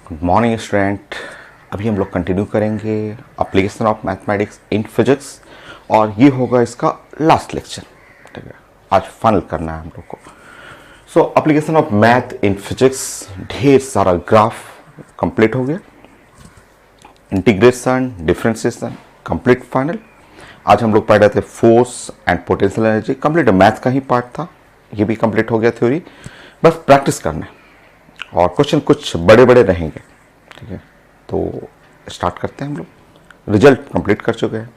Good morning student. अभी हम लोग कंटिन्यू करेंगे application of mathematics in physics और ये होगा इसका लास्ट लेक्चर। ठीक है, आज फाइनल करना है हम लोग को। सो application of math in physics, ढेर सारा ग्राफ कंप्लीट हो गया, इंटीग्रेशन, डिफरेंशिएशन कंप्लीट फाइनल। आज हम लोग पढ़ रहे थे force and potential energy, complete math का ही पार्ट था, ये भी कंप्लीट हो गया थ्योरी। बस प्रैक्टिस करना है और क्वेश्चन कुछ बड़े बड़े रहेंगे। ठीक है, तो स्टार्ट करते हैं हम लोग। रिजल्ट कंप्लीट कर चुके हैं।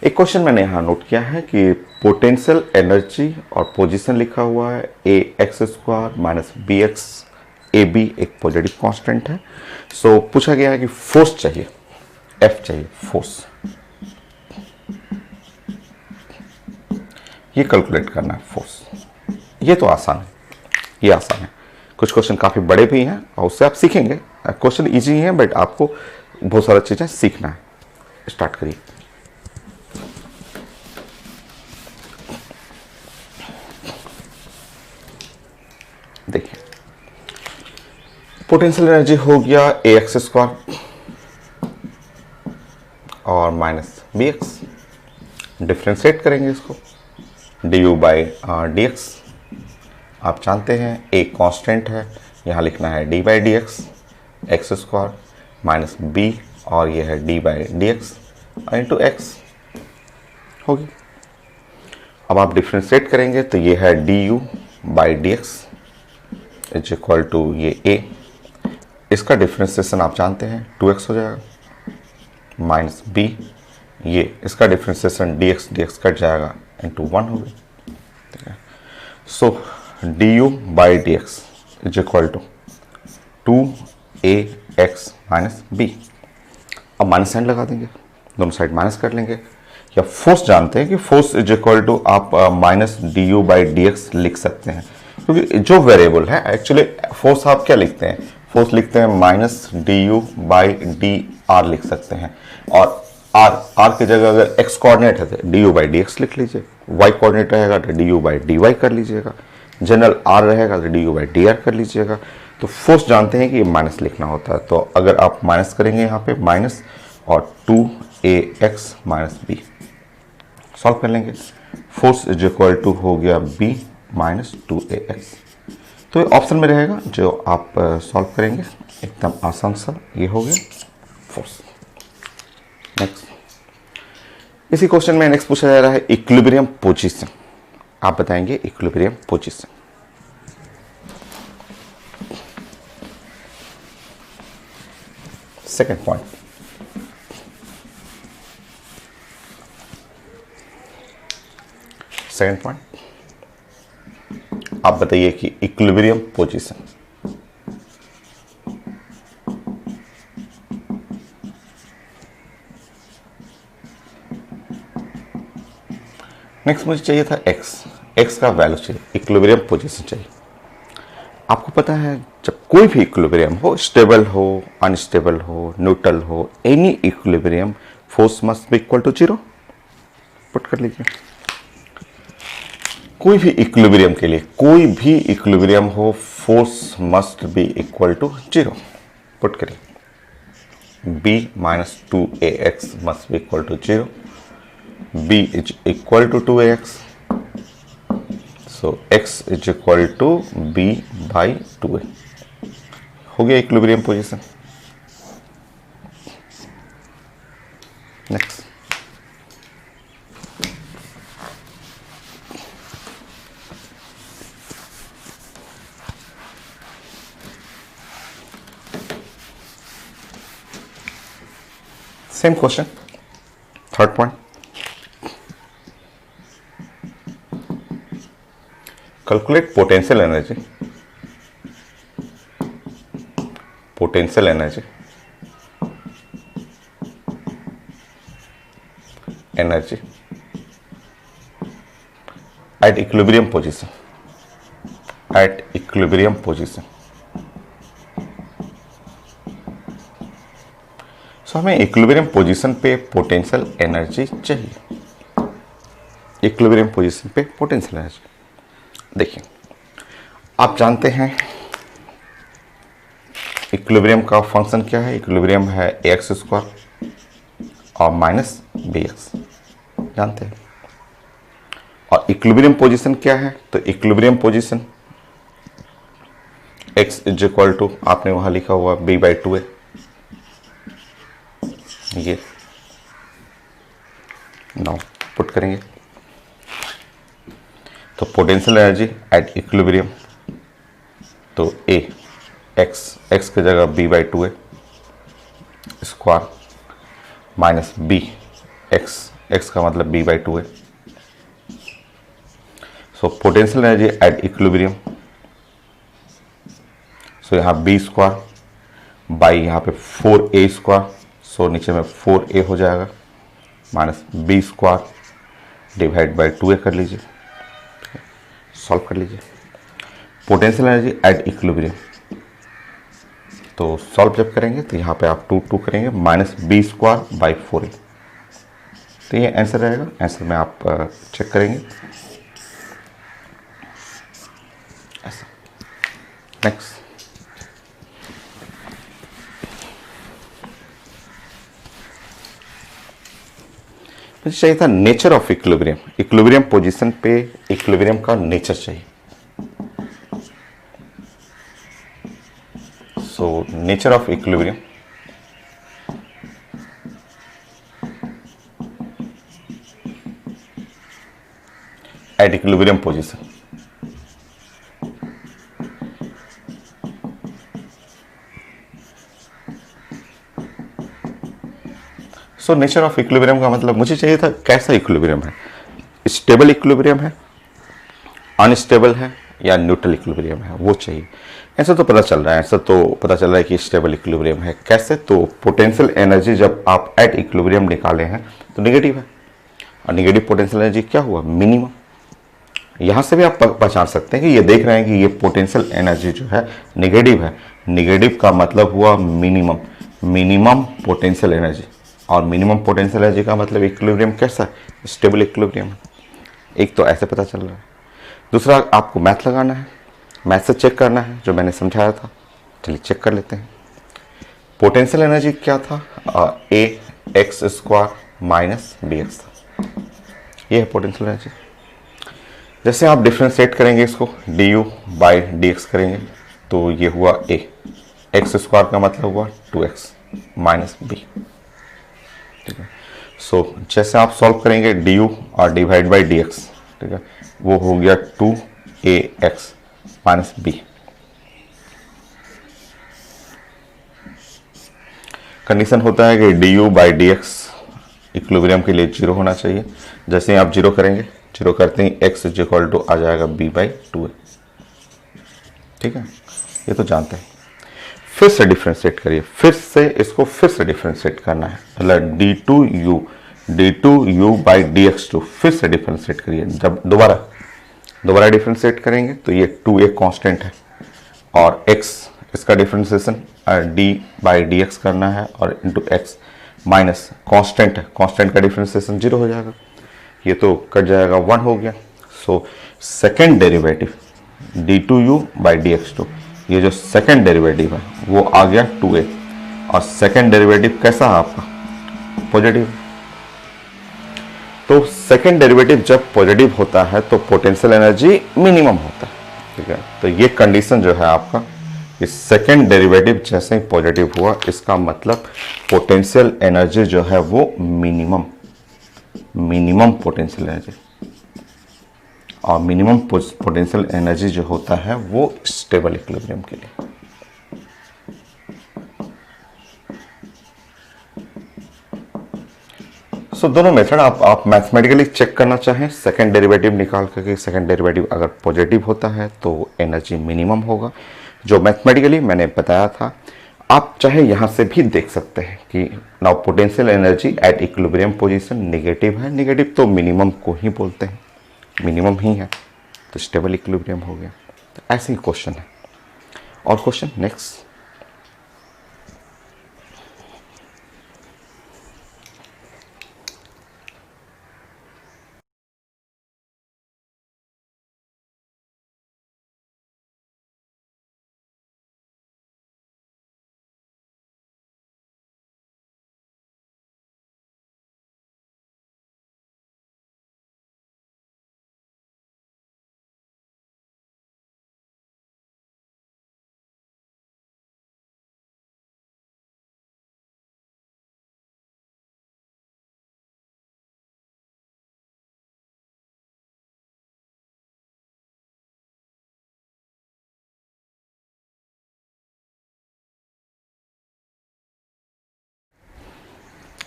एक क्वेश्चन मैंने यहाँ नोट किया है कि पोटेंशियल एनर्जी और पोजीशन लिखा हुआ है A X square minus B X, A B एक पॉजिटिव कांस्टेंट है। सो पूछा गया है कि फोर्स चाहिए, एफ चाहिए, फोर्स। ये कैलकुलेट करना है फोर्स। ये तो आसान है, ये आसान है। कुछ क्वेश्चन काफ़ी बड़े भी हैं और उससे आप सीखेंगे। क्वेश्चन इजी है बट आपको बहुत सारी चीज़ें सीखना है। स्टार्ट करिए। देखिए, पोटेंशियल एनर्जी हो गया ए एक्स स्क्वायर और माइनस बी एक्स। डिफ्रेंशिएट करेंगे इसको, D U by D X. आप जानते हैं ए कांस्टेंट है, यहाँ लिखना है D by D X, X square minus B और ये है D by D X into X होगी। अब आप डिफ्रेंशिएट करेंगे तो ये है D U by D X is equal to ये ए। इसका डिफ्रेंशिएशन आप जानते हैं 2x हो जाएगा माइनस बी, ये इसका डिफ्रेंशिएशन डी एक्स कट जाएगा इंटू 1 होगी। ठीक है, so D U by D X is equal to 2ax minus B. अब माइनस साइन लगा देंगे, दोनों साइड माइनस कर लेंगे। या फोर्स जानते हैं कि फोर्स इज इक्वल टू आप minus D U by D X लिख सकते हैं, क्योंकि जो वेरिएबल है एक्चुअली फोर्स आप क्या लिखते हैं, फोर्स लिखते हैं minus D U by D are लिख सकते हैं। और आर की जगह अगर एक्स कोऑर्डिनेट है तो D U by D X लिख लीजिए, वाई कोऑर्डिनेट रहेगा तो D U by D Y कर लीजिएगा, जनरल आर रहेगा तो D U by D R कर लीजिएगा। तो फोर्स जानते हैं कि ये माइनस लिखना होता है, तो अगर आप माइनस करेंगे यहाँ पे माइनस और 2ax माइनस बी सॉल्व कर लेंगे। फोर्स इज इक्वल टू हो गया b माइनस 2ax। तो ये ऑप्शन में रहेगा जो आप सॉल्व करेंगे, एकदम आसान सा ये हो गया फोर्स। नेक्स्ट, इसी क्वेश्चन में नेक्स्ट पूछा जा रहा है इक्विलिब्रियम पोजीशन। आप बताएंगे इक्विलिब्रियम पोजीशन। सेकेंड पॉइंट, आप बताइए कि इक्विलिब्रियम पोजीशन। नेक्स्ट मुझे चाहिए था एक्स का वैल्यू चाहिए, इक्विलिब्रियम पोजीशन चाहिए। आपको पता है जब कोई भी इक्विलिब्रियम हो, स्टेबल हो, अनस्टेबल हो, न्यूट्रल हो, any equilibrium force must be equal to 0। Put कर लीजिए। कोई भी इक्विलिब्रियम के लिए, कोई भी इक्विलिब्रियम हो, force must be equal to 0। Put करिए, b minus 2ax must be equal to 0, b is equal to 2ax, so x is equal to b by 2a। हो गया equilibrium position. Next, same question, third point. Calculate potential energy, potential energy, energy at equilibrium position, at equilibrium position. So हमें equilibrium position पे potential energy चाहिए। Equilibrium position पे potential energy देखिए, आप जानते हैं इक्विलिब्रियम का फंक्शन क्या है? इक्विलिब्रियम है एक्स स्क्वायर और माइनस बी एक्स, जानते हैं। और इक्विलिब्रियम पोजीशन क्या है? तो equilibrium position x is equal to, आपने वहां लिखा हुआ b/2 है, ये नाउ पुट करेंगे तो पोटेंशियल एनर्जी एट इक्विलिब्रियम, तो a x की जगह b/2 है स्क्वायर माइनस b x का मतलब b/2 है। So potential energy at equilibrium, so यहाँ बी स्क्वायर बाई यहाँ पे 4a स्क्वायर, सो नीचे में 4a हो जाएगा minus B square divide by 2a कर लीजिए, सॉल्व कर लीजिए। पोटेंशियल एनर्जी एट इक्विलिब्रियम, तो सॉल्व जब करेंगे तो यहाँ पे आप 2 करेंगे minus B square by 4a, तो ये आंसर रहेगा। आंसर में आप चेक करेंगे ऐसा। नेक्स्ट, मुझे चाहिए था nature of equilibrium, equilibrium position पे इक्विलिब्रियम का नेचर चाहिए। So nature of equilibrium, eight equilibrium position, so nature of equilibrium का मतलब मुझे चाहिए था कैसा इक्विलिब्रियम है, स्टेबल इक्विलिब्रियम है, अनस्टेबल है, या न्यूट्रल इक्विलिब्रियम है, वो चाहिए। ऐसा तो पता चल रहा है, ऐसा तो पता चल रहा है कि स्टेबल इक्विलिब्रियम है। कैसे? तो पोटेंशियल एनर्जी जब आप एट इक्विलिब्रियम निकाले हैं तो नेगेटिव है, और नेगेटिव पोटेंशियल एनर्जी क्या हुआ? मिनिमम। यहां से भी आप पहचान सकते हैं कि ये देख रहे हैं कि ये पोटेंशियल एनर्जी जो है नेगेटिव है, नेगेटिव का मतलब हुआ मिनिमम, मिनिमम पोटेंशियल एनर्जी, और मिनिमम पोटेंशियल एनर्जी का मतलब इक्विलिब्रियम कैसा है? Stable equilibrium. एक तो ऐसे पता चल रहा है, दूसरा आपको मैथ लगाना है, मैथ से चेक करना है जो मैंने समझाया था। चलिए चेक कर लेते हैं। पोटेंशियल एनर्जी क्या था? a X square minus B X था, ये है पोटेंशियल एनर्जी। जैसे आप डिफ्रेंशिएट करेंगे इसको, D U by D x करेंगे, तो ये हुआ a, एक्स स्क्वायर का मतलब हुआ 2x माइनस बी, ठीक है। सो जैसे आप सॉल्व करेंगे डी यू और डिवाइड बाई डी एक्स, ठीक है, वो हो गया 2ax माइनस बी। कंडीशन होता है कि D U by D x equilibrium के लिए 0 होना चाहिए। जैसे ही आप 0 करेंगे, 0 करते ही x इज इक्वल टू आ जाएगा b/2a, ठीक है, ये तो जानते हैं। फिर से डिफ्रेंशिएट करिए, फिर से इसको फिर से डिफ्रेंशिएट करना है, मतलब d2u by D X to, फिर से डिफ्रेंशिएट करिए। जब दोबारा डिफ्रेंशिएट करेंगे तो ये 2a कांस्टेंट है, और x इसका differentiation d by D x करना है, और इंटू एक्स माइनस कांस्टेंट है, कांस्टेंट का डिफ्रेंशिएशन 0 हो जाएगा, ये तो कट जाएगा, 1 हो गया। So second derivative d2u by D X two, ये जो सेकेंड डेरिवेटिव है वो आ गया 2a, और सेकेंड डेरिवेटिव कैसा है आपका? पॉजिटिव। तो सेकेंड डेरिवेटिव जब पॉजिटिव होता है तो पोटेंशियल एनर्जी मिनिमम होता है, ठीक है। तो ये कंडीशन जो है आपका, इस सेकेंड डेरिवेटिव जैसे ही पॉजिटिव हुआ, इसका मतलब पोटेंशियल एनर्जी जो है वो मिनिमम पोटेंशियल एनर्जी, और मिनिमम पोटेंशियल एनर्जी जो होता है वो स्टेबल इक्विलिब्रियम के लिए। सो दोनों मेथड आप मैथमेटिकली चेक करना चाहें, सेकेंड डेरिवेटिव निकाल करके, सेकेंड डेरिवेटिव अगर पॉजिटिव होता है तो एनर्जी मिनिमम होगा, जो मैथमेटिकली मैंने बताया था। आप चाहे यहां से भी देख सकते हैं कि now potential energy at equilibrium position negative है, नेगेटिव तो मिनिमम को ही बोलते हैं, मिनिमम ही है, तो स्टेबल इक्विलिब्रियम हो गया। तो ऐसे ही क्वेश्चन है। और question next,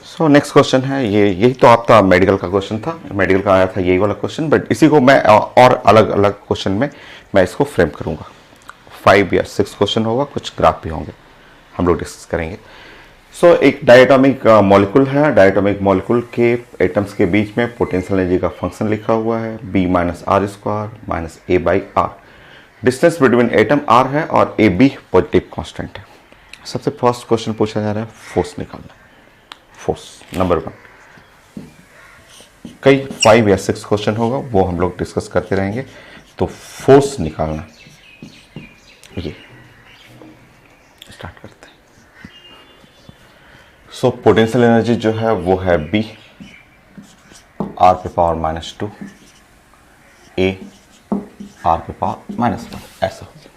so next question है ये, यही तो आपका मेडिकल का क्वेश्चन था, मेडिकल का आया था यही वाला क्वेश्चन, बट इसी को मैं और अलग अलग क्वेश्चन में मैं इसको फ्रेम करूंगा। 5 या 6 क्वेश्चन होगा, कुछ ग्राफ भी होंगे, हम लोग डिस्कस करेंगे। सो एक डायटोमिक मॉलिक्यूल है, डायटोमिक मॉलिक्यूल के एटम्स के बीच में पोटेंशियल एनर्जी का फंक्शन लिखा हुआ है B minus R square minus A by R. Distance between atom r है और ए बी पॉजिटिव कांस्टेंट है। सबसे फर्स्ट क्वेश्चन पूछा जा रहा है फोर्स निकालना। फोर्स नंबर 1, कई 5 या 6 क्वेश्चन होगा, वो हम लोग डिस्कस करते रहेंगे। तो फोर्स निकालना, ये स्टार्ट करते हैं। सो पोटेंशियल एनर्जी जो है वो है B r पे पावर -2 A r पे पावर -1, ऐसा हो गया।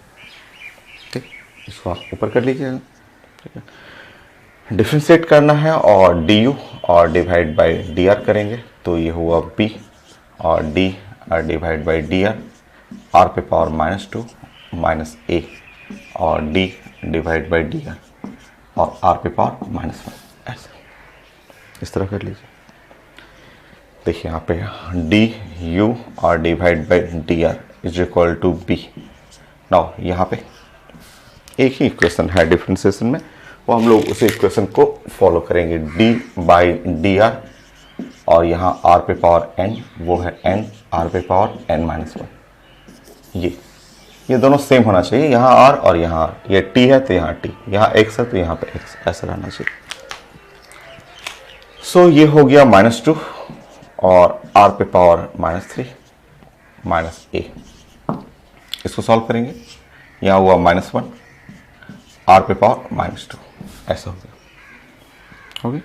ठीक, इसको आप ऊपर कर लीजिएगा। ठीक है, डिफ्रेंशिएट करना है और du और डिवाइड बाय dr करेंगे, तो ये हुआ b और d divide by dr, r पे पावर -2 माइनस a और d डिवाइड बाय dr और r पे पावर -1, ऐसा इस तरह कर लीजिए। देखिए यहाँ पे du और divide by dr is equal to b। Now यहाँ पे एक ही इक्वेशन है डिफरेंशिएशन में, वो हम लोग उसी इक्वेशन को फॉलो करेंगे। d बाई डी आर और यहाँ r पे पावर n, वो है n r पे पावर n-1। ये दोनों सेम होना चाहिए, यहाँ r और यहाँ r, ये t है तो यहाँ t, यहाँ x है तो यहाँ पे x, ऐसा रहना चाहिए। सो ये हो गया -2 और r पे पावर -3 माइनस a। इसको सॉल्व करेंगे, यहाँ हुआ -1 r पे पावर -2, ऐसा हो गया।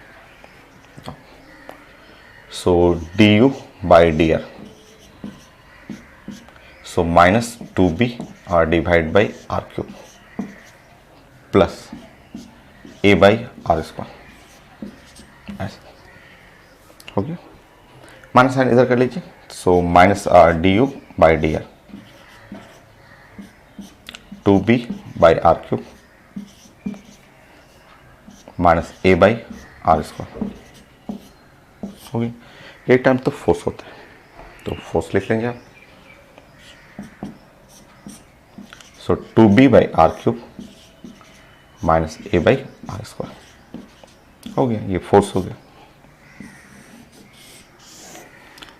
So du by D R, so -2b और divide by R cube plus a by R square, ऐसा हो गया। माइनस साइन इधर कर लीजिए। So -du by D R 2b by R cube minus a by R square हो गई। एक टाइम तो फोर्स होता है, तो फोर्स लिख लेंगे आप। So 2b by R cube minus a by R square हो गया, ये फोर्स हो गया।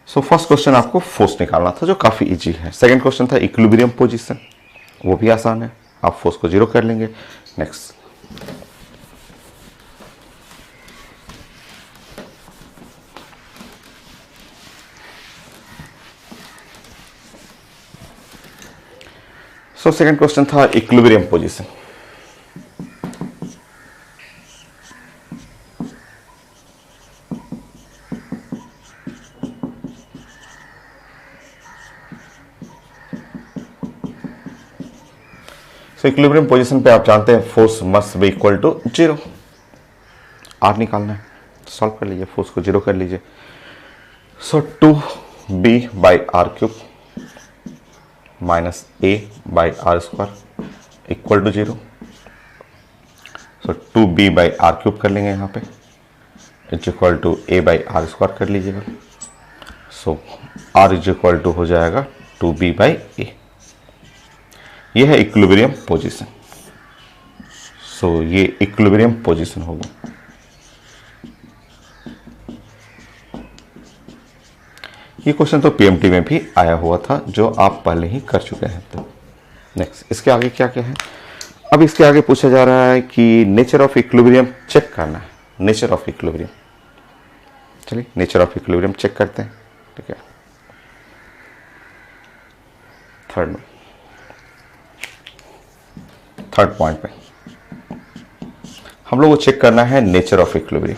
सो फर्स्ट क्वेश्चन आपको फोर्स निकालना था, जो काफी इजी है। सेकंड क्वेश्चन था इक्विलिब्रियम पोजीशन, वो भी आसान है, आप फोर्स को 0 कर लेंगे। नेक्स्ट सो सेकंड क्वेश्चन था equilibrium position. So equilibrium position पे आप जानते हैं force must be equal to 0। R निकालना है, सॉल्व कर लीजिए, फोर्स को 0 कर लीजिए। So 2b by R cube minus a by R square equal to 0। So 2b by R cube कर लेंगे यहाँ पे, is equal to a by R square कर लीजिएगा। So r is equal to हो जाएगा 2b बाई a। ये है इक्विलिब्रियम पोजीशन। सो ये इक्विलिब्रियम पोजीशन होगा। ये क्वेश्चन तो पीएमटी में भी आया हुआ था, जो आप पहले ही कर चुके हैं। तो नेक्स्ट इसके आगे क्या क्या है, अब इसके आगे पूछा जा रहा है कि नेचर ऑफ इक्विलिब्रियम चेक करना है। नेचर ऑफ इक्विलिब्रियम, चलिए नेचर ऑफ इक्विलिब्रियम चेक करते हैं। ठीक है, थर्ड पॉइंट पे हम लोग को चेक करना है नेचर ऑफ इक्विलिब्रियम।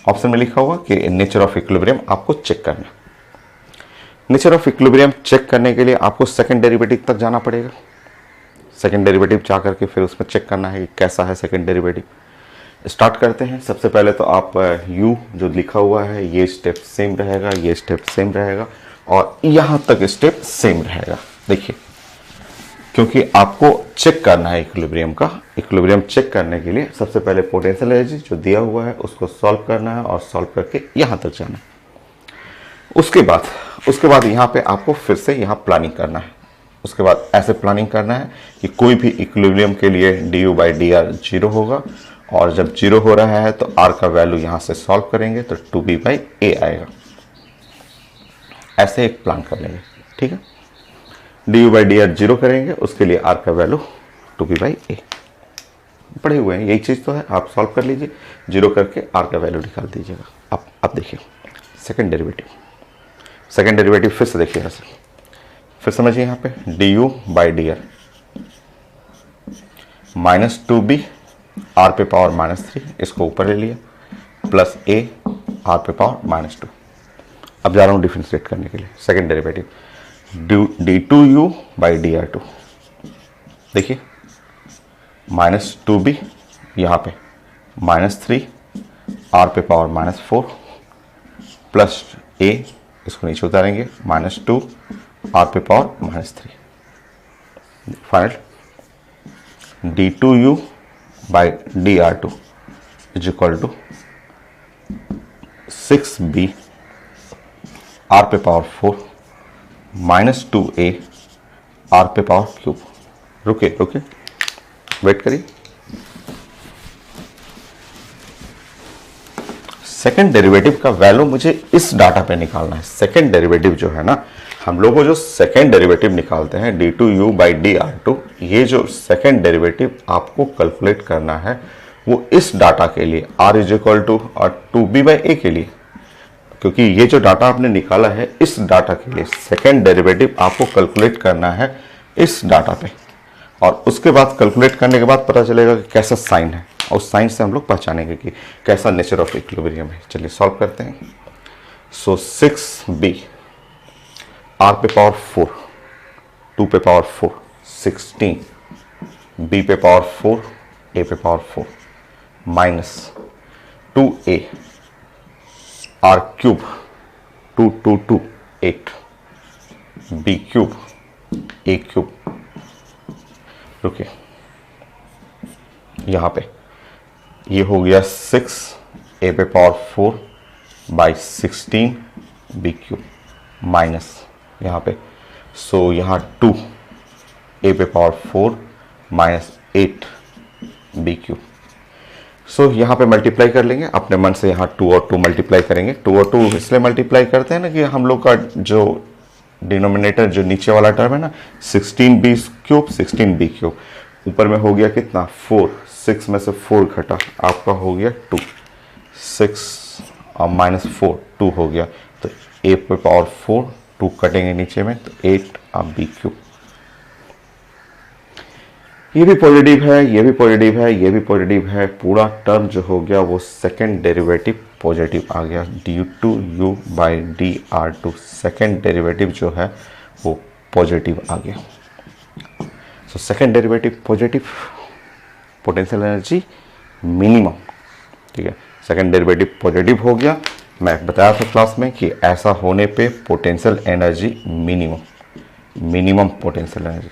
ऑप्शन में लिखा हुआ कि नेचर ऑफ इक्विलिब्रियम आपको चेक करना। नेचर ऑफ इक्विलिब्रियम चेक करने के लिए आपको सेकंड डेरिवेटिव तक जाना पड़ेगा। सेकंड डेरिवेटिव जा करके फिर उसमें चेक करना है कि कैसा है सेकंड डेरिवेटिव। स्टार्ट करते हैं। सबसे पहले तो आप u जो लिखा हुआ है ये स्टेप सेम रहेगा, ये स्टेप सेम रहेगा और यहाँ तक स्टेप सेम रहेगा। देखिए क्योंकि आपको चेक करना है इक्विलिब्रियम का। इक्विलिब्रियम चेक करने के लिए सबसे पहले पोटेंशियल एनर्जी जो दिया हुआ है उसको सॉल्व करना है और सॉल्व करके यहां तक जाना है। उसके बाद यहाँ पे आपको फिर से यहाँ प्लानिंग करना है। उसके बाद ऐसे प्लानिंग करना है कि कोई भी इक्विलिब्रियम के लिए du by D R zero होगा, और जब जीरो हो रहा है तो r का वैल्यू यहाँ से सॉल्व करेंगे तो 2b बाई ए आएगा। ऐसे एक प्लान कर लेंगे, ठीक है। du by D R zero करेंगे, उसके लिए r का वैल्यू 2b बाई ए पढ़े हुए हैं, यही चीज़ तो है। आप सॉल्व कर लीजिए, जीरो करके r का वैल्यू निकाल दीजिएगा। अब देखिए सेकेंड डेरिवेटिव फिर से देखिए ऐसे, फिर समझिए यहाँ पे du by D R minus 2b r पे पावर -3, इसको ऊपर ले लिया, प्लस a r पे पावर -2। अब जा रहा हूँ डिफरेंशिएट करने के लिए। Second derivative d2u by D R two, देखिए -2b यहाँ पे -3 r पे पावर -4 प्लस a, इसको नीचे उतारेंगे, -2 r पे power -3। Final d2u by D R two is equal to 6b r पे पावर 4 -2a r पे पावर क्यूब। रुके वेट करिए। सेकेंड डेरिवेटिव का वैल्यू मुझे इस डाटा पे निकालना है। सेकेंड डेरिवेटिव जो है ना, हम लोग को जो सेकेंड डेरिवेटिव निकालते हैं d2u by D R to, ये जो सेकेंड डेरिवेटिव आपको कैलकुलेट करना है वो इस डाटा के लिए r इज इक्वल टू और 2b बाई ए के लिए, क्योंकि ये जो डाटा आपने निकाला है इस डाटा के लिए सेकेंड डेरिवेटिव आपको कैलकुलेट करना है इस डाटा पे। और उसके बाद कैलकुलेट करने के बाद पता चलेगा कि कैसा साइन है, और उस साइन से हम लोग पहचानेंगे कि कैसा नेचर ऑफ इक्विलिब्रियम है। चलिए सॉल्व करते हैं। सो 6b r पे पावर 4, 2 पे पावर 4 16, b पे पावर 4, a पे power 4 minus 2a r cube 2 2 2 8 b cube a cube. रुकिए, यहाँ पे ये हो गया 6 a पे power 4 by 16 b cube minus यहाँ पे, सो यहाँ 2 a पे पावर 4 माइनस 8 b क्यूब। सो यहाँ पे मल्टीप्लाई कर लेंगे अपने मन से, यहाँ 2 और 2 मल्टीप्लाई करेंगे। 2 और 2 इसलिए मल्टीप्लाई करते हैं ना कि हम लोग का जो डिनोमिनेटर जो नीचे वाला टर्म है ना 16b क्यूब 16b क्यूब, ऊपर में हो गया कितना 4, 6 में से 4 घटा आपका हो गया 2, 6 और -4 2 हो गया, तो a पे पावर 4 2 कटेंगे नीचे में तो 8 अब b क्यूब। ये भी पॉजिटिव है, ये भी पॉजिटिव है, ये भी पॉजिटिव है, पूरा टर्म जो हो गया वो सेकेंड डेरिवेटिव पॉजिटिव आ गया। d2u by D R two second derivative जो है वो पॉजिटिव आ गया। So second derivative positive, potential energy minimum, ठीक है। सेकेंड डेरिवेटिव पॉजिटिव हो गया। मैं बताया था क्लास में कि ऐसा होने पे potential energy minimum potential energy,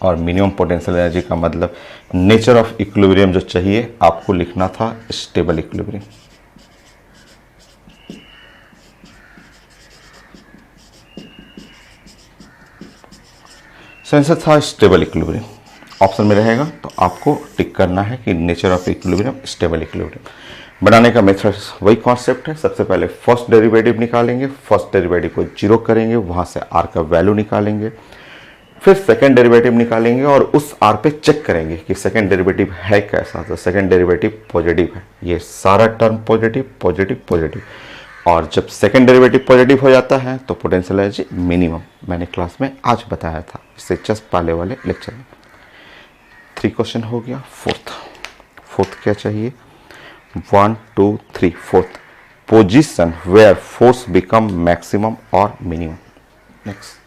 और मिनिमम पोटेंशियल एनर्जी का मतलब नेचर ऑफ इक्विलिब्रियम जो चाहिए आपको लिखना था स्टेबल इक्विलिब्रियम। आंसर था स्टेबल इक्विलिब्रियम, ऑप्शन में रहेगा तो आपको टिक करना है कि nature of equilibrium stable equilibrium. बनाने का मेथड वही कॉन्सेप्ट है। सबसे पहले फर्स्ट डेरिवेटिव निकालेंगे, फर्स्ट डेरिवेटिव को जीरो करेंगे, वहां से r का वैल्यू निकालेंगे, फिर सेकेंड डेरिवेटिव निकालेंगे और उस r पे चेक करेंगे कि सेकेंड डेरिवेटिव है कैसा। तो सेकेंड डेरिवेटिव पॉजिटिव है, ये सारा टर्म पॉजिटिव पॉजिटिव पॉजिटिव, और जब सेकेंड डेरिवेटिव पॉजिटिव हो जाता है तो पोटेंशियल एनर्जी मिनिमम। मैंने क्लास में आज बताया था, इससे जस्ट पहले वाले लेक्चर में। 3 क्वेश्चन हो गया। फोर्थ क्या चाहिए, 1 2 3 fourth, position where force become maximum और मिनिमम। नेक्स्ट,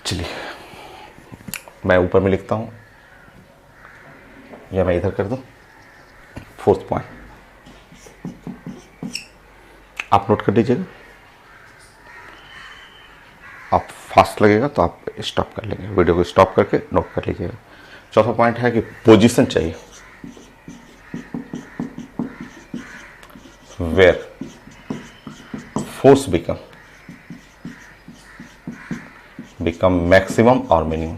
चलिए मैं ऊपर में लिखता हूं या मैं इधर कर दूं। फोर्थ पॉइंट, आप नोट कर लीजिएगा, आप फास्ट लगेगा तो आप स्टॉप कर लेंगे, वीडियो को स्टॉप करके नोट कर लीजिएगा। चौथा पॉइंट है कि पोजीशन चाहिए, वेयर फोर्स बिकम मैक्सिमम और मिनिमम।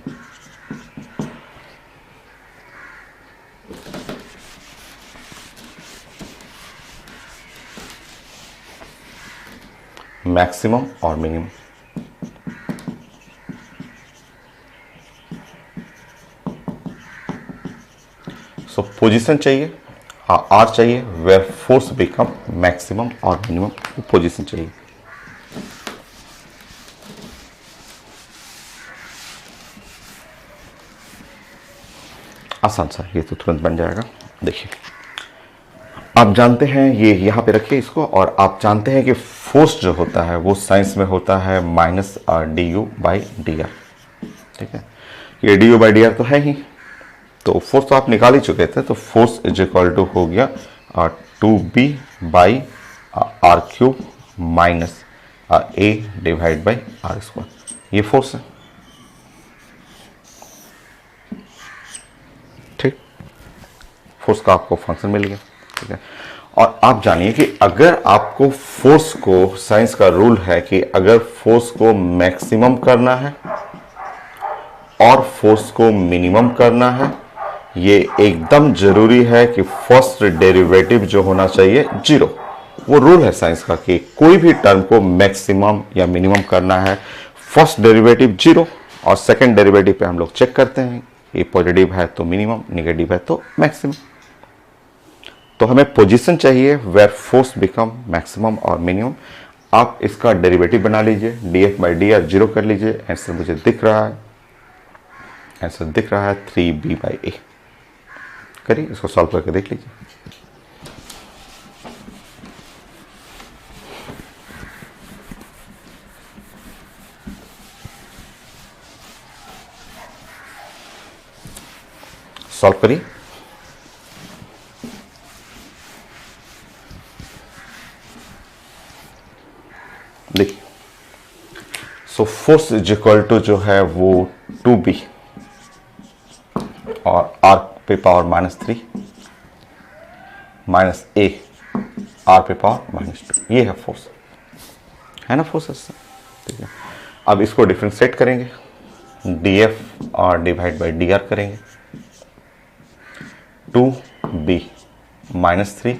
मैक्सिमम और मिनिमम। सो पोजीशन चाहिए, हाँ आर चाहिए, वेयर फोर्स बिकम मैक्सिमम और मिनिमम, पोजीशन चाहिए। आसान सा, ये तो तुरंत बन जाएगा। देखिए आप जानते हैं, ये यहाँ पे रखिए इसको, और आप जानते हैं कि फोर्स जो होता है वो साइंस में होता है minus D U by D are. ठीक है, ये D U by D are तो है ही, तो फोर्स तो आप निकाल ही चुके थे, तो फोर्स इज इक्वल टू हो गया 2b by R cube minus A divide by R square, ये फोर्स है। ठीक, फोर्स का आपको फंक्शन मिल गया। ठीक है, और आप जानिए कि अगर आपको फोर्स को, साइंस का रूल है कि अगर फोर्स को मैक्सिमम करना है और फोर्स को मिनिमम करना है, ये एकदम जरूरी है कि फर्स्ट डेरिवेटिव जो होना चाहिए जीरो। वो रूल है साइंस का कि कोई भी टर्म को मैक्सिमम या मिनिमम करना है, फर्स्ट डेरिवेटिव जीरो, और सेकंड डेरिवेटिव पे हम लोग चेक करते हैं, ये पॉजिटिव है तो मिनिमम, नेगेटिव है तो मैक्सिमम। तो हमें पोजीशन चाहिए वेयर फोर्स बिकम मैक्सिमम और मिनिमम। आप इसका डेरिवेटिव बना लीजिए, D F by D R zero कर लीजिए। आंसर मुझे दिख रहा है, आंसर दिख रहा है 3b बाई ए। करिए, इसको सॉल्व करके देख लीजिए। सॉल्व करिए। देखिए, so force is equal to जो है वो 2b और r पे पावर -3 माइनस ए आर पे पावर -2, ये है फोर्स, है ना फोर्स ऐसा। ठीक है, अब इसको डिफरेंशिएट करेंगे, डी एफ और डिवाइड बाई डी आर करेंगे, 2b -3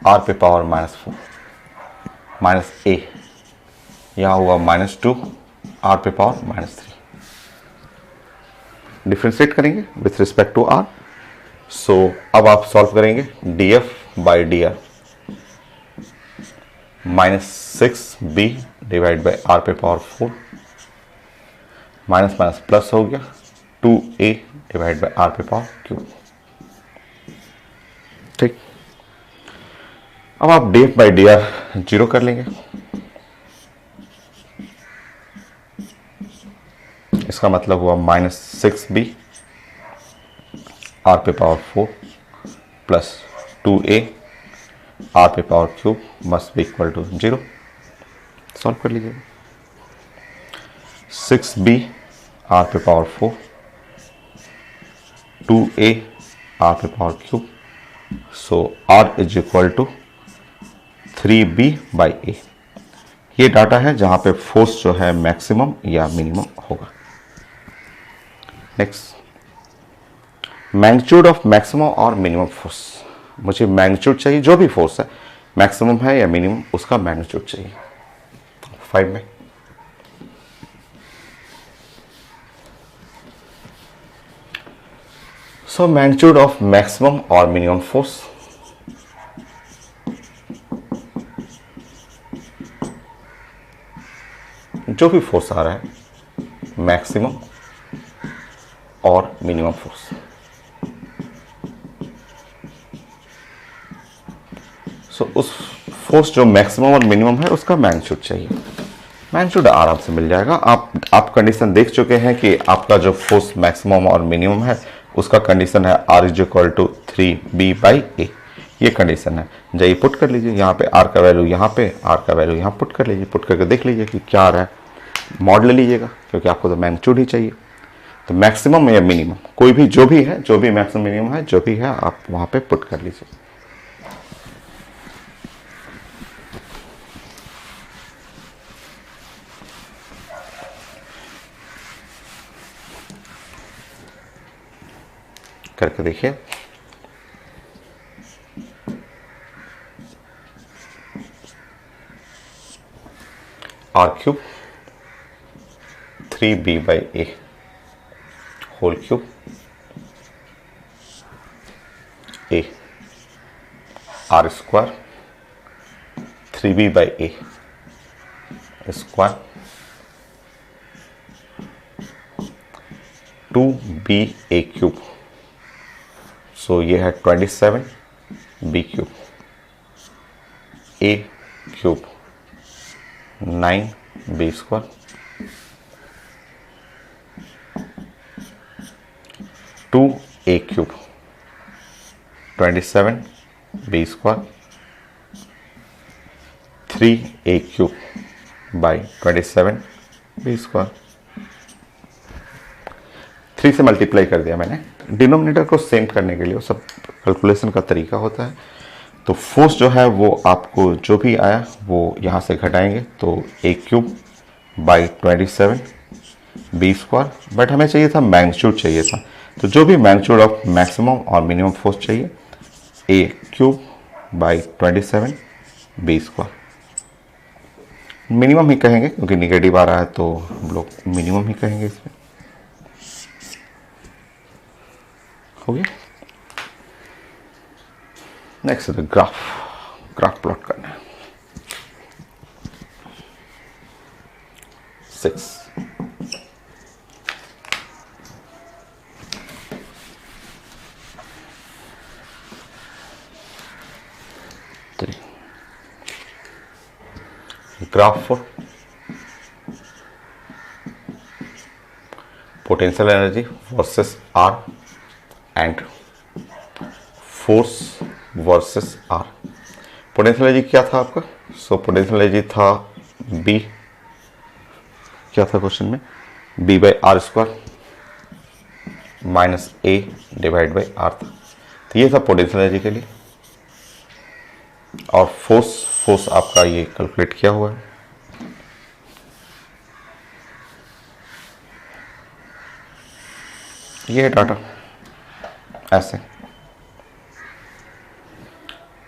आर पे पावर -4 माइनस ए, यहाँ हुआ -2 आर पे पावर -3। डिफ्रेंशिएट करेंगे with respect to R. So अब आप सॉल्व करेंगे, D F by D R -6b divide by R पे पावर 4, माइनस माइनस प्लस हो गया 2a डिवाइड बाई आर पे पावर क्यूब। ठीक, अब आप D F by D R zero कर लेंगे, इसका मतलब हुआ -6b आर पे पावर 4 प्लस 2a आर पे power cube must be equal to 0। Solve कर लीजिए, 6b आर पे पावर 4 2a आर पे power cube, so r is equal to 3b by A. ये डाटा है जहां पे फोर्स जो है मैक्सिमम या मिनिमम होगा। नेक्स्ट, मैग्नीट्यूड ऑफ मैक्सिमम और मिनिमम फोर्स। मुझे मैग्नीट्यूड चाहिए, जो भी फोर्स है मैक्सिमम है या मिनिमम, उसका मैग्नीट्यूड चाहिए 5 में। सो मैग्नीट्यूड ऑफ मैक्सिमम और मिनिमम फोर्स, जो भी फोर्स आ रहा है मैक्सिमम और मिनिमम फोर्स, सो उस फोर्स जो मैक्सिमम और मिनिमम है उसका मैग्नीट्यूड चाहिए। मैग्नीट्यूड आराम से मिल जाएगा। आप कंडीशन देख चुके हैं कि आपका जो फोर्स मैक्सिमम और मिनिमम है उसका कंडीशन है r is equal to 3b by A. ये कंडीशन है। जाइए पुट कर लीजिए, यहाँ पे आर का वैल्यू यहाँ पे, आर का वैल्यू यहाँ पुट कर लीजिए, पुट करके देख लीजिए कि क्या आ रहा है। मॉड ले लीजिएगा क्योंकि आपको तो मैग्नीट्यूड ही चाहिए। तो मैक्सिमम या मिनिमम कोई भी जो भी है, जो भी मैक्सिमम मिनिमम है जो भी है आप वहाँ पे पुट कर लीजिए। करके देखिए। R cube 3b/a whole cube a R square 3b/a square 2ba cube. So ये है 27b cube, a cube 9b square 2a cube 27b square 3a cube by 27b square. 3 से मल्टीप्लाई कर दिया मैंने। डिनोमिनेटर को सेम करने के लिए वो सब कैलकुलेशन का तरीका होता है। तो फोर्स जो है वो आपको जो भी आया वो यहाँ से घटाएंगे, तो a cube by 27b square. But हमें चाहिए था मैग्नीट्यूड चाहिए था, तो जो भी मैग्नीट्यूड ऑफ मैक्सिमम और मिनिमम फोर्स चाहिए a cube by 27b square. Minimum ही कहेंगे क्योंकि निगेटिव आ रहा है तो हम लोग मिनिमम ही कहेंगे इसमें। हो गया। नेक्स्ट ग्राफ प्लॉट करना है। 6 3 graph for potential energy versus R and force versus R. Potential energy क्या था आपका? सो पोटेंशियल एनर्जी था बी, क्या था क्वेश्चन में? b/r square minus a divide by R था। तो ये था पोटेंशियल एनर्जी के लिए। और फोर्स आपका ये कैलकुलेट किया हुआ है। ये है डाटा ऐसे।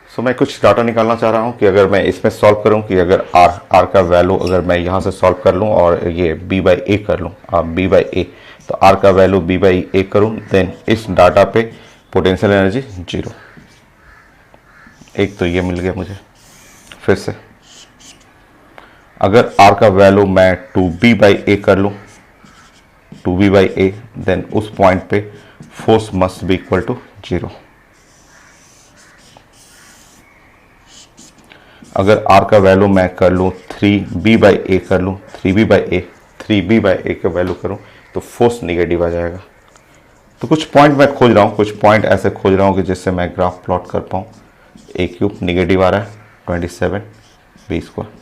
सो मैं कुछ डाटा निकालना चाह रहा हूँ कि अगर मैं इसमें सॉल्व करूँ कि अगर आर का वैल्यू अगर मैं यहाँ से सॉल्व कर लूँ और ये b/a कर लूँ, b/a, तो आर का वैल्यू b/a करूँ, देन इस डाटा पे पोटेंशियल एनर्जी 0। एक तो ये मिल गया मुझे। फिर से अगर आर का वैल्यू मैं 2b/a कर लूँ, 2b/a, देन उस पॉइंट पे force must be equal to 0। अगर आर का वैल्यू मैं कर लूँ 3b/a कर लूँ, 3b/a का वैल्यू करूँ तो फोर्स निगेटिव आ जाएगा। तो कुछ पॉइंट मैं खोज रहा हूँ, कुछ पॉइंट ऐसे खोज रहा हूँ कि जिससे मैं ग्राफ प्लॉट कर पाऊँ। a क्यूब निगेटिव आ रहा है 27b स्क्वायर।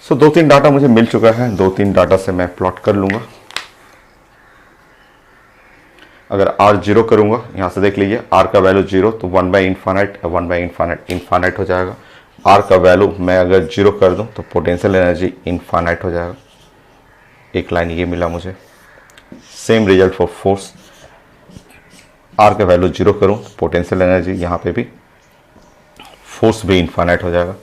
सो 2-3 डाटा मुझे मिल चुका है, 2-3 डाटा से मैं प्लॉट कर लूंगा। अगर r 0 करूंगा, यहां से देख लीजिए r का वैल्यू 0 तो 1/इनफाइनाइट इनफाइनाइट हो जाएगा। r का वैल्यू मैं अगर 0 कर दूं तो पोटेंशियल एनर्जी इनफाइनाइट हो जाएगा। एक लाइन ये मिला मुझे। Same result for force. r का वैल्यू 0 करूं तो पोटेंशियल एनर्जी यहां पे भी, फोर्स भी इनफाइनाइट हो जाएगा।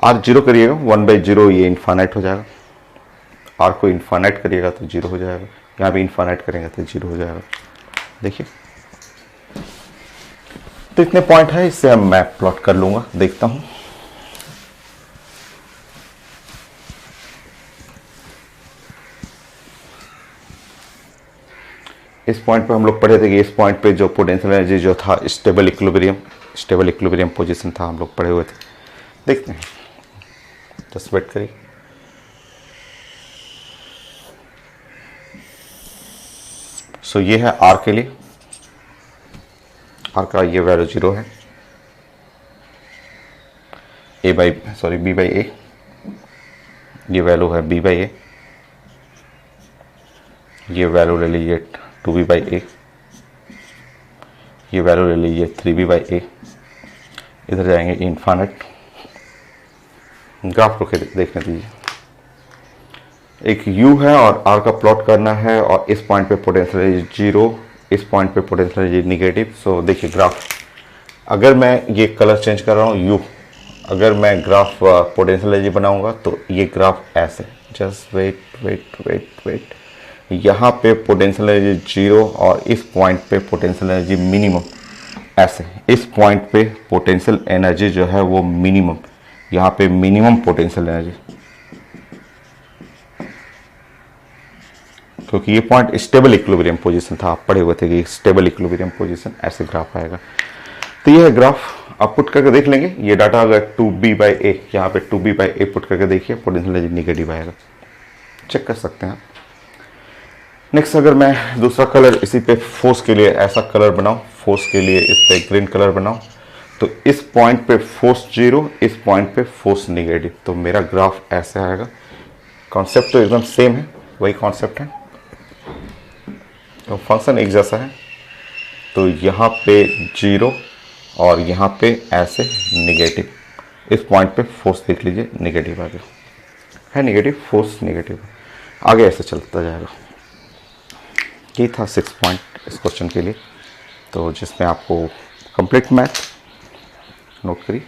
r 0 करिएगा 1/0 ये इनफाइनाइट हो जाएगा। r को इनफाइनाइट करिएगा तो 0 हो जाएगा। यहाँ भी इनफाइनाइट करेंगे तो 0 हो जाएगा। देखिए तो इतने पॉइंट है, इससे अब मैं प्लॉट कर लूंगा। देखता हूं। इस पॉइंट पे हम लोग पढ़े थे कि इस पॉइंट पे जो पोटेंशियल एनर्जी जो था स्टेबल इक्विलिब्रियम पोजीशन था, हम लोग पढ़े हुए थे। देखते हैं। जस्ट वेट करिए। सो ये है आर के लिए, आर का ये वैल्यू 0 है, बी बाई ए, ये वैल्यू है बी बाई ए, ये वैल्यू ले लीजिए 2b बाई ए, ये वैल्यू ले लीजिए 3b बाई ए, इधर जाएंगे इनफाइनाइट। ग्राफ को देखने दीजिए, एक u है और r का प्लॉट करना है और इस पॉइंट पे पोटेंशियल एनर्जी 0, इस पॉइंट पे पोटेंशियल एनर्जी नेगेटिव। सो देखिए ग्राफ, अगर मैं ये कलर चेंज कर रहा हूँ u, अगर मैं ग्राफ पोटेंशियल एनर्जी बनाऊंगा तो ये ग्राफ ऐसे, just wait wait wait wait, यहाँ पे पोटेंशियल एनर्जी 0 और इस पॉइंट पे पोटेंशियल एनर्जी मिनिमम, ऐसे इस पॉइंट पे पोटेंशियल एनर्जी जो है वो मिनिमम, यहाँ पे मिनिमम पोटेंशियल एनर्जी, क्योंकि ये पॉइंट स्टेबल इक्विलिब्रियम पोजीशन था, आप पढ़े हुए थे कि स्टेबल इक्विलिब्रियम पोजीशन, ऐसे ग्राफ आएगा। तो ये है ग्राफ, आप पुट करके देख लेंगे। ये डाटा अगर 2b बाई ए, यहाँ पे 2b बाई ए पुट करके देखिए, पोटेंशियल एनर्जी नेगेटिव आएगा, चेक कर सकते हैं आप। नेक्स्ट, अगर मैं दूसरा कलर इसी पे फोर्स के लिए ऐसा कलर बनाऊं, फोर्स के लिए इस पे ग्रीन कलर बनाऊं, तो इस पॉइंट पे फोर्स 0, इस पॉइंट पे फोर्स नेगेटिव, तो मेरा ग्राफ ऐसे आएगा। कॉन्सेप्ट तो एकदम सेम है, वही कॉन्सेप्ट है, तो फंक्शन एक जैसा है। तो यहाँ पे 0 और यहाँ पे ऐसे नेगेटिव, इस पॉइंट पे फोर्स देख लीजिए नेगेटिव आ गया है, नेगेटिव फोर्स नेगेटिव, आगे ऐसे चलता जाएगा। ये था 6 पॉइंट इस क्वेश्चन के लिए, तो जिसमें आपको कंप्लीट मैथ नोट करिए।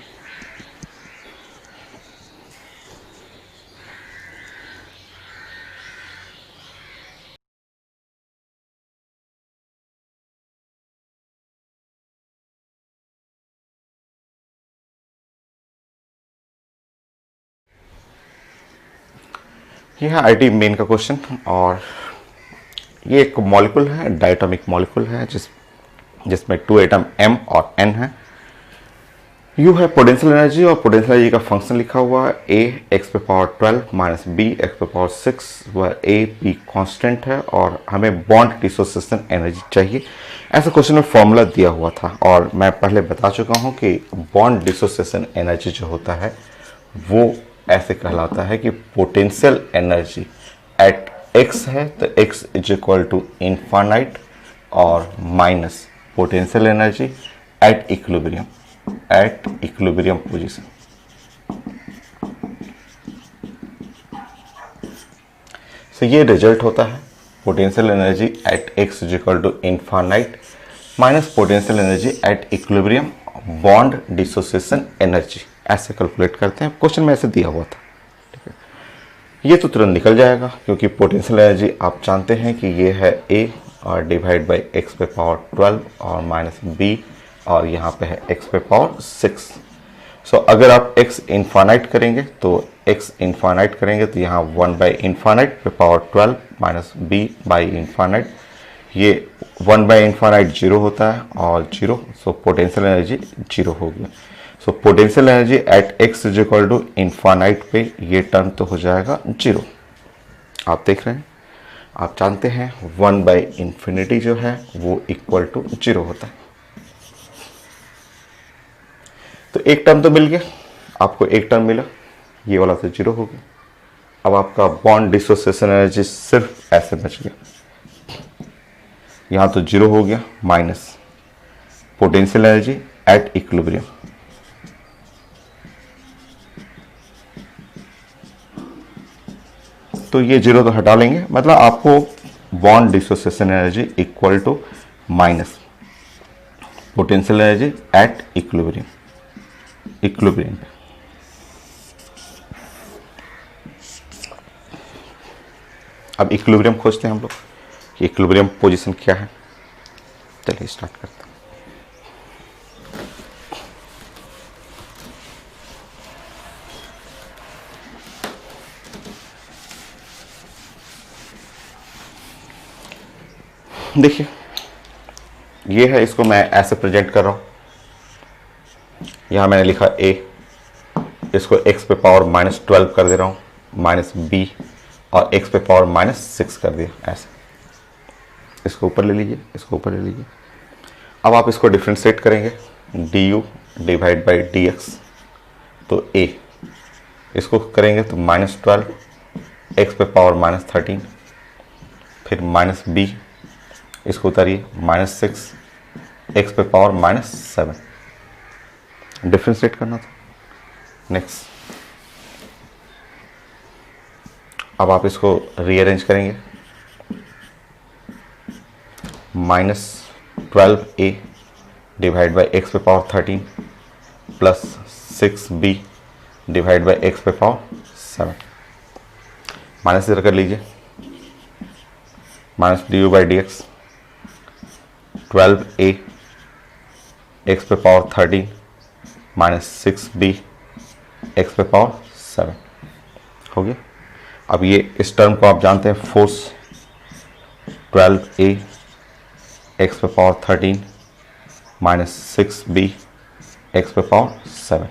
ये है आईटी मेन का क्वेश्चन, और ये एक मॉलिक्यूल है, डायटोमिक मॉलिक्यूल है, जिसमें 2 एटम M और N है। U है पोटेंशियल एनर्जी, और पोटेंशियल एनर्जी का फंक्शन लिखा हुआ है A x पे पावर 12 माइनस B x पे पावर 6, वह A B कांस्टेंट है, और हमें बॉन्ड डिसोसिएशन एनर्जी चाहिए। ऐसा क्वेश्चन में फॉर्मूला दिया हुआ था, और मैं पहले बता चुका हूँ कि बॉन्ड डिसोसिएशन एनर्जी जो होता है वो ऐसे कहलाता है कि पोटेंशियल एनर्जी एट x है, तो x is equal to infinite, और minus potential energy at equilibrium position. So ये रिजल्ट होता है potential energy at x is equal to infinite minus potential energy at equilibrium bond dissociation energy, ऐसे calculate करते हैं। Question में ऐसे दिया हुआ था, ठीक है। ये तो तुरंत निकल जाएगा, क्योंकि पोटेंशियल एनर्जी आप जानते हैं कि ये है A और डिवाइड बाई x पे पावर 12 और माइनस B, और यहाँ पे है x पे पावर 6। सो अगर आप x इनफाइनाइट करेंगे तो यहाँ 1 बाई इनफाइनाइट पे power 12 minus B by infinite, ये 1 बाई इनफाइनाइट 0 होता है और 0, सो पोटेंशियल एनर्जी 0 हो गया। So potential energy at x is equal to infinite पे ये टर्म तो हो जाएगा 0। आप देख रहे हैं, आप जानते हैं 1 बाई इंफिनिटी जो है वो इक्वल टू 0 होता है। तो एक टर्म तो मिल गया आपको, एक टर्म मिला, ये वाला तो 0 हो गया। अब आपका बॉन्ड डिसोसिएशन एनर्जी सिर्फ ऐसे बच गया, यहाँ तो 0 हो गया, minus potential energy at equilibrium, तो ये 0 तो हटा लेंगे, मतलब आपको bond dissociation energy equal to minus potential energy at equilibrium पे। अब इक्विलिब्रियम खोजते हैं हम लोग कि इक्विलिब्रियम पोजीशन क्या है। चलिए स्टार्ट करते हैं। देखिए ये है, इसको मैं ऐसे प्रेजेंट कर रहा हूं। यहां मैंने लिखा A, इसको x पे पावर -12 कर दे रहा हूँ, माइनस बी, और x पे पावर -6 कर दिया ऐसे। इसको ऊपर ले लीजिए, इसको ऊपर ले लीजिए। अब आप इसको डिफ्रेंशिएट करेंगे, du डिवाइड बाई dx, तो a इसको करेंगे तो -12, x पे पावर -13, फिर माइनस बी, इसको उतारिए -6, x पे पावर -7। डिफ्रेंशिएट करना था। नेक्स्ट, अब आप इसको रीअरेंज करेंगे, -12a डिवाइड बाई x पे power 13 plus 6b divide by x पे पावर 7। माइनस इधर कर लीजिए, minus D U by D x, 12a x पे पावर 13 माइनस 6b x पे पावर 7 हो गया। अब ये इस टर्म को आप जानते हैं, फोर्स 12a x पे पावर 13 माइनस 6b x पे पावर 7।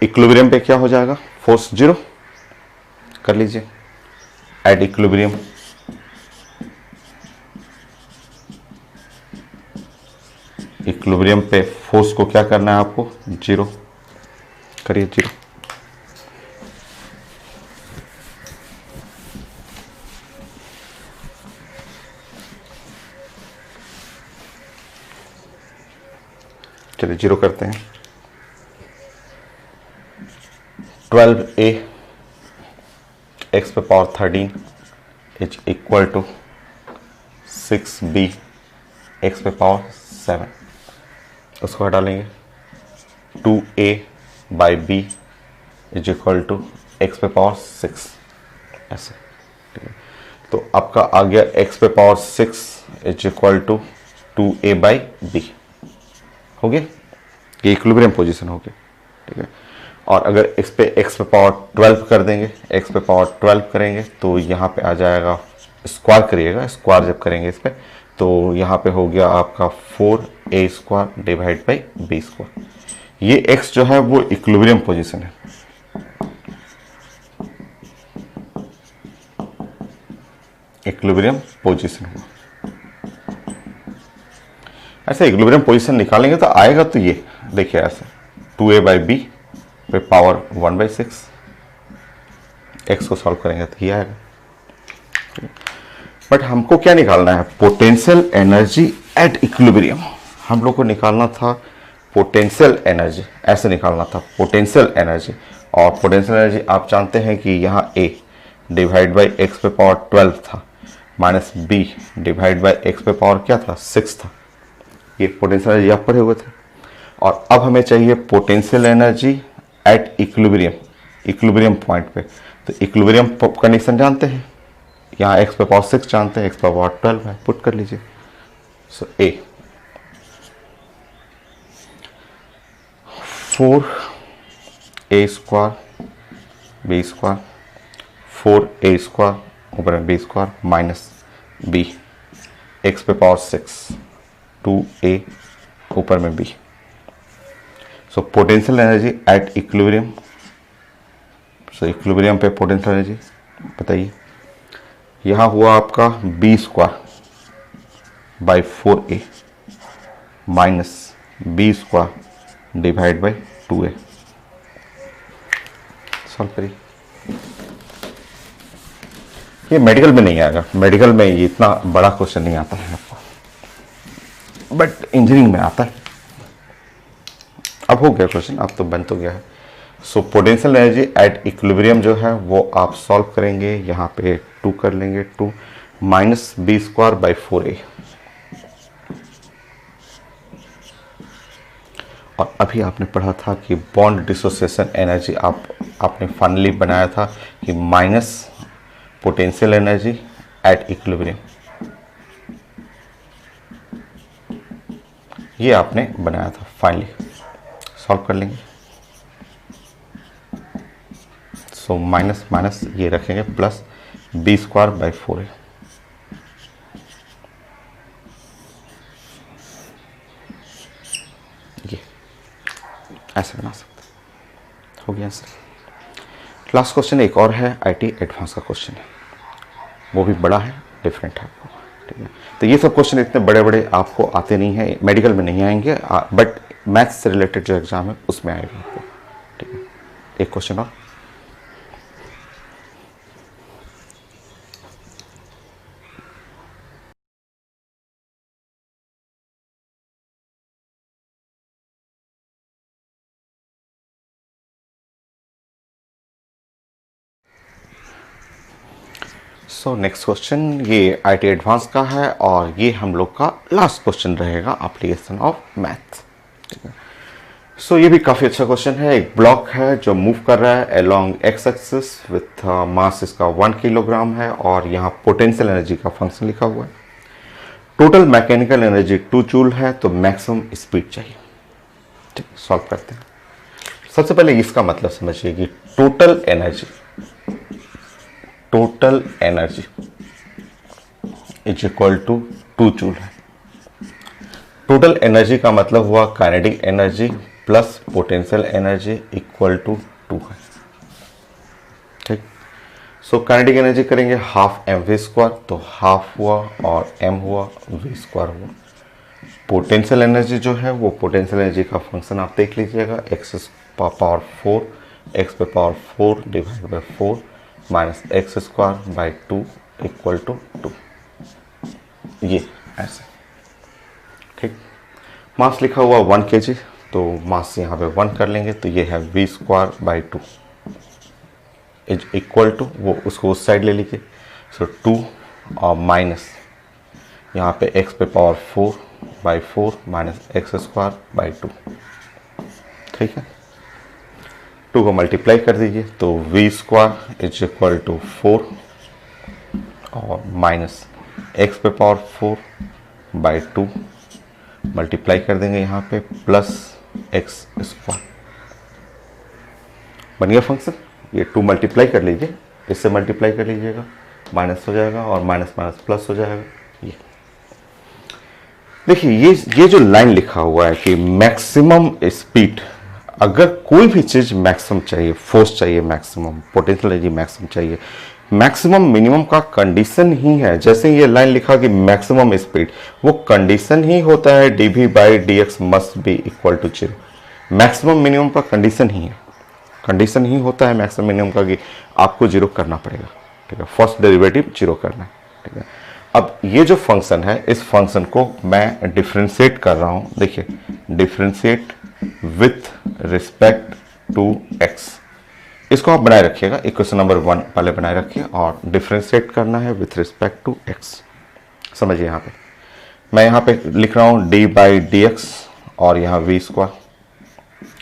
इक्विलिब्रियम पे क्या हो जाएगा, फोर्स 0 कर लीजिए, एट इक्विलिब्रियम इक्विलिब्रियम पे फोर्स को क्या करना है आपको, 0 करिए, 0। चलिए 0 करते हैं। 12a x पे power 13 is equal to 6b x पे पावर 7। उसको हटा लेंगे, 2a by b is equal to x पे पावर 6 ऐसे, ठीक है। तो आपका आ गया x पे power 6 is equal to 2a by B, हो गया। ये इक्विलिब्रियम पोजीशन हो गया, ठीक है। और अगर इस पे x पे पावर 12 कर देंगे, x पे पावर 12 करेंगे तो यहाँ पे आ जाएगा, स्क्वायर करिएगा, स्क्वायर जब करेंगे इस पे तो यहाँ पे हो गया आपका 4a square divide by B square. ये x जो है वो इक्विलिब्रियम पोजीशन है, इक्विलिब्रियम पोजीशन हुआ। ऐसे इक्विलिब्रियम पोजीशन निकालेंगे तो आएगा, तो ये देखिए ऐसे 2a बाई बी पे पावर 1/6, x को सॉल्व करेंगे तो ये आएगा। बट हमको क्या निकालना है, पोटेंशियल एनर्जी एट इक्विलिब्रियम। हम लोग को निकालना था पोटेंशियल एनर्जी, ऐसे निकालना था पोटेंशियल एनर्जी। और पोटेंशियल एनर्जी आप जानते हैं कि यहाँ a डिवाइड बाई एक्स पे पावर 12 था, minus b divide by x पे पावर क्या था, 6 था। ये पोटेंशियल एनर्जी आप पढ़े हुए थे। और अब हमें चाहिए potential energy at equilibrium, equilibrium point पे। तो इक्विलिब्रियम कंडीशन जानते हैं, यहाँ x पे पावर 6 जानते हैं, x पे पावर 12 है, पुट कर लीजिए। सो a 4a square b square, 4a square ऊपर में b square minus b, x पे पावर 6, 2a ऊपर में b। So potential energy at equilibrium, so equilibrium पे पोटेंशियल एनर्जी बताइए। यहाँ हुआ आपका b square by 4a minus b square divide by 2a। Solve करिए। ये मेडिकल में नहीं आएगा, मेडिकल में ये इतना बड़ा क्वेश्चन नहीं आता है आपको, बट इंजीनियरिंग में आता है। अब हो गया क्वेश्चन, अब तो बन तो गया है। So potential energy at equilibrium जो है वो आप सॉल्व करेंगे, यहाँ पे 2 कर लेंगे, 2 minus B square by 4a। और अभी आपने पढ़ा था कि बॉन्ड डिसोसिएशन एनर्जी आपने फाइनली बनाया था कि minus potential energy at equilibrium, ये आपने बनाया था फाइनली। सॉल्व कर लेंगे। सो माइनस माइनस ये रखेंगे plus B square by 4a। ये ऐसे बना सकते हैं। हो गया आंसर। लास्ट क्वेश्चन एक और है, आईटी एडवांस का क्वेश्चन है, वो भी बड़ा है, डिफरेंट है आपको, ठीक है। तो ये सब क्वेश्चन इतने बड़े बड़े आपको आते नहीं हैं, मेडिकल में नहीं आएंगे, बट मैथ्स से रिलेटेड जो एग्जाम है उसमें आएगा आपको, ठीक है। एक क्वेश्चन और, सो नेक्स्ट क्वेश्चन ये आईटी एडवांस का है और ये हम लोग का लास्ट क्वेश्चन रहेगा एप्लीकेशन ऑफ मैथ, ठीक है। सो ये भी काफ़ी अच्छा क्वेश्चन है। एक ब्लॉक है जो मूव कर रहा है along x axis with mass इसका 1 किलोग्राम है और यहाँ पोटेंशियल एनर्जी का फंक्शन लिखा हुआ है। टोटल मैकेनिकल एनर्जी 2 जूल है, तो मैक्सिमम स्पीड चाहिए, ठीक, सॉल्व करते हैं। सबसे पहले इसका मतलब समझिए कि total energy is equal to 2 joule है। टोटल एनर्जी का मतलब हुआ kinetic energy plus potential energy equal to 2 है, ठीक। सो काइनेटिक एनर्जी करेंगे हाफ mv², तो हाफ हुआ और m हुआ v² हुआ। पोटेंशियल एनर्जी जो है वो पोटेंशियल एनर्जी का फंक्शन आप देख लीजिएगा, x⁴ x⁴ divide by 4 minus x²/2 equal to 2, ये ऐसे, ठीक। मास लिखा हुआ 1 kg, तो मास यहाँ पे 1 कर लेंगे, तो ये है v²/2 इज इक्वल टू, वो उसको उस साइड ले लीजिए, सो 2 और माइनस यहाँ पे x⁴/4 माइनस x²/2, ठीक है। 2 को मल्टीप्लाई कर दीजिए, तो v² इज इक्वल टू 4 और माइनस x⁴/2 मल्टीप्लाई कर देंगे यहाँ पे प्लस x², बन गया फंक्शन। ये 2 मल्टीप्लाई कर लीजिए, इससे मल्टीप्लाई कर लीजिएगा, माइनस हो जाएगा और माइनस माइनस प्लस हो जाएगा। ये देखिए, ये जो लाइन लिखा हुआ है कि मैक्सिमम स्पीड, अगर कोई भी चीज मैक्सिमम चाहिए, फोर्स चाहिए मैक्सिमम, पोटेंशियल एनर्जी मैक्सिमम चाहिए, मैक्सिमम मिनिमम का कंडीशन ही है। जैसे ये लाइन लिखा कि मैक्सिमम स्पीड, वो कंडीशन ही होता है dv/dx must be equal to 0। Maximum minimum का कंडीशन ही है, कंडीशन ही होता है मैक्सिमम मिनिमम का कि आपको 0 करना पड़ेगा, ठीक है। फर्स्ट डेरिवेटिव 0 करना है, ठीक है। अब ये जो फंक्शन है, इस फंक्शन को मैं डिफ्रेंशिएट कर रहा हूं, देखिए differentiate with respect to x, इसको आप बनाए रखिएगा, इक्वेशन नंबर 1 पहले बनाए रखिए और डिफ्रेंशिएट करना है विथ रिस्पेक्ट टू x। समझिए, यहाँ पे मैं यहाँ पे लिख रहा हूँ d/dx और यहाँ v²,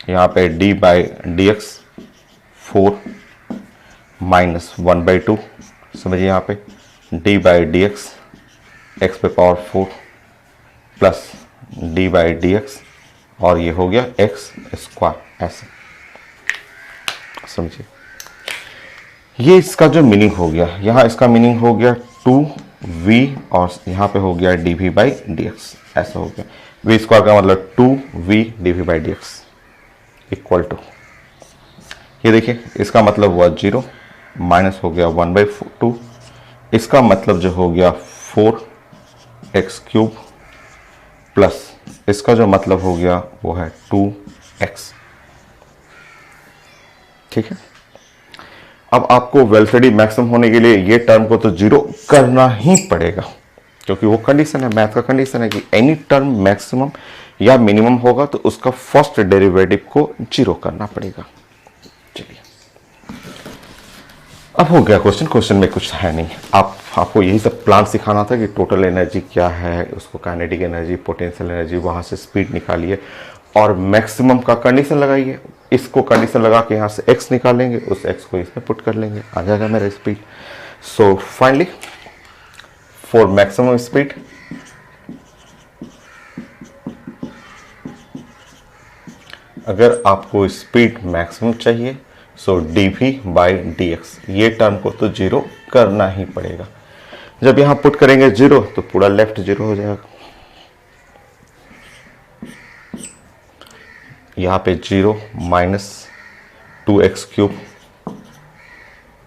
यहाँ पे d/dx 4 माइनस 1/2, समझिए यहाँ पे d/dx x⁴ प्लस d/dx और ये हो गया x², ऐसे समझिए। ये इसका जो मीनिंग हो गया, यहाँ इसका मीनिंग हो गया 2v और यहाँ पे हो गया dv/dx, ऐसा हो गया। v² का मतलब 2v dv/dx इक्वल टू, ये देखिए इसका मतलब हुआ 0, माइनस हो गया 1/2, इसका मतलब जो हो गया 4x³ प्लस इसका जो मतलब हो गया वो है 2x, ठीक है। अब आपको वेलोसिटी मैक्सिमम होने के लिए ये टर्म को तो 0 करना ही पड़ेगा, क्योंकि वो कंडीशन है, मैथ का कंडीशन है कि एनी टर्म मैक्सिमम या मिनिमम होगा तो उसका फर्स्ट डेरिवेटिव को 0 करना पड़ेगा। चलिए, अब हो गया क्वेश्चन में कुछ है नहीं, आपको यही सब प्लान सिखाना था कि टोटल एनर्जी क्या है, उसको काइनेटिक एनर्जी, पोटेंशियल एनर्जी, वहां से स्पीड निकालिए और मैक्सिमम का कंडीशन लगाइए। इसको कंडीशन लगा के यहाँ से x निकालेंगे, उस x को इसमें पुट कर लेंगे, आ जाएगा मेरा speed. So finally for maximum speed अगर आपको स्पीड मैक्सिमम चाहिए सो dv/dx, ये टर्म को तो 0 करना ही पड़ेगा। जब यहां पुट करेंगे 0 तो पूरा लेफ्ट 0 हो जाएगा, यहाँ पे 0 minus 2x³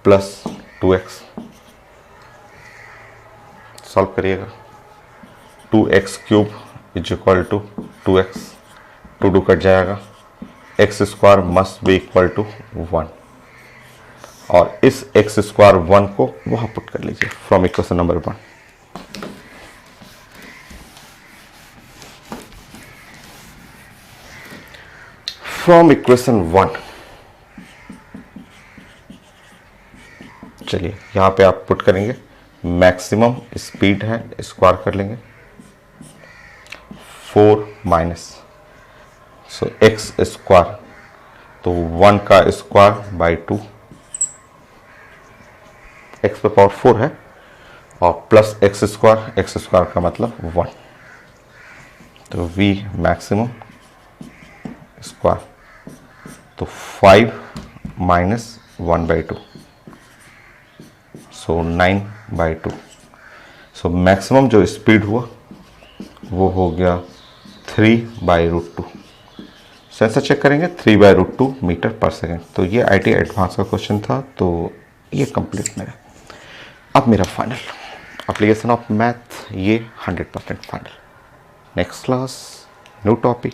plus 2x, solve करिएगा। 2x³ is equal to 2x, 2 cut जाएगा, x² must be equal to 1, और इस x² 1 को वहां पुट कर लीजिए from equation number 1। From equation 1, चलिए यहां पे आप पुट करेंगे, मैक्सिमम स्पीड है, स्क्वायर कर लेंगे 4 माइनस, सो x², तो 1 का स्क्वायर बाई 2, x पे पावर 4 है, और प्लस x² का मतलब 1, तो v मैक्सिमम स्क्वायर, तो 5 माइनस 1/2, सो 9/2, सो मैक्सिमम जो स्पीड हुआ वो हो गया 3/√2। सेंसर चेक करेंगे 3/√2 मीटर पर सेकेंड। तो ये IIT एडवांस का क्वेश्चन था, तो ये कंप्लीट मेरा। अब मेरा फाइनल एप्लीकेशन ऑफ मैथ, ये 100% final. Next class, new topic,